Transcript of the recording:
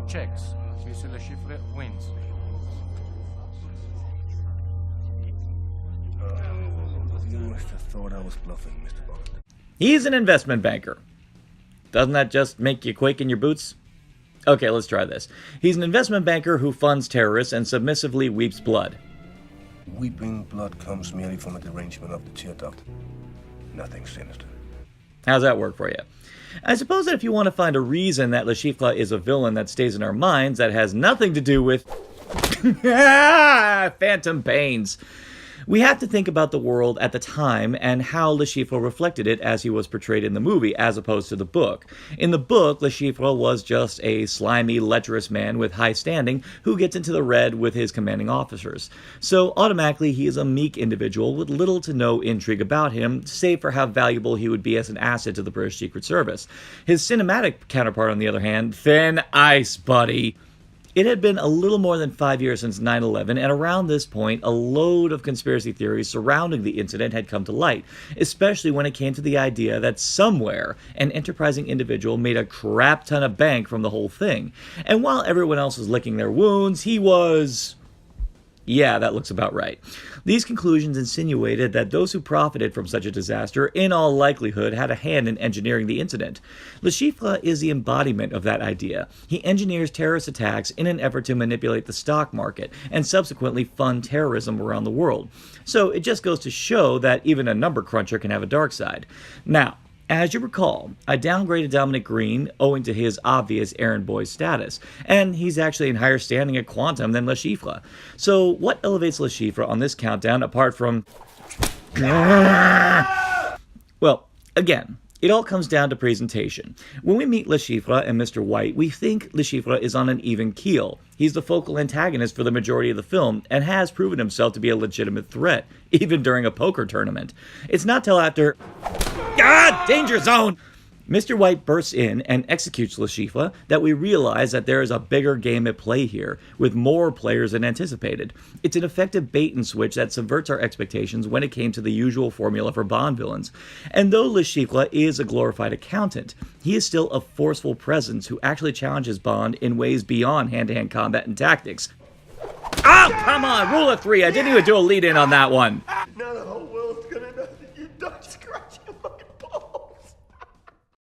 checks. Monsieur Le Chiffre wins. You must have thought I was bluffing, Mr. Bond. He's an investment banker. Doesn't that just make you quake in your boots? Okay, let's try this. He's an investment banker who funds terrorists and submissively weeps blood. Weeping blood comes merely from a derangement of the tear duct. Nothing sinister. How's that work for you? I suppose that if you want to find a reason that Le Chiffre is a villain that stays in our minds that has nothing to do with phantom pains, we have to think about the world at the time and how Le Chiffre reflected it as he was portrayed in the movie, as opposed to the book. In the book, Le Chiffre was just a slimy, lecherous man with high standing who gets into the red with his commanding officers. So automatically he is a meek individual with little to no intrigue about him, save for how valuable he would be as an asset to the British Secret Service. His cinematic counterpart, on the other hand, thin ice, buddy. It had been a little more than 5 years since 9/11, and around this point, a load of conspiracy theories surrounding the incident had come to light, especially when it came to the idea that somewhere an enterprising individual made a crap ton of bank from the whole thing. And while everyone else was licking their wounds, he was... yeah, that looks about right. These conclusions insinuated that those who profited from such a disaster in all likelihood had a hand in engineering the incident. Le Chiffre is the embodiment of that idea. He engineers terrorist attacks in an effort to manipulate the stock market and subsequently fund terrorism around the world. So it just goes to show that even a number cruncher can have a dark side. Now, as you recall, I downgraded Dominic Green owing to his obvious errand boy status, and he's actually in higher standing at Quantum than Le Chiffre. So what elevates Le Chiffre on this countdown apart from... well, again, it all comes down to presentation. When we meet Le Chiffre and Mr. White, we think Le Chiffre is on an even keel. He's the focal antagonist for the majority of the film, and has proven himself to be a legitimate threat, even during a poker tournament. It's not till after... ah! Danger zone! Mr. White bursts in and executes Le Chiffre that we realize that there is a bigger game at play here, with more players than anticipated. It's an effective bait and switch that subverts our expectations when it came to the usual formula for Bond villains. And though Le Chiffre is a glorified accountant, he is still a forceful presence who actually challenges Bond in ways beyond hand-to-hand combat and tactics. Oh, come on! Rule of 3! I didn't even do a lead-in on that one! No,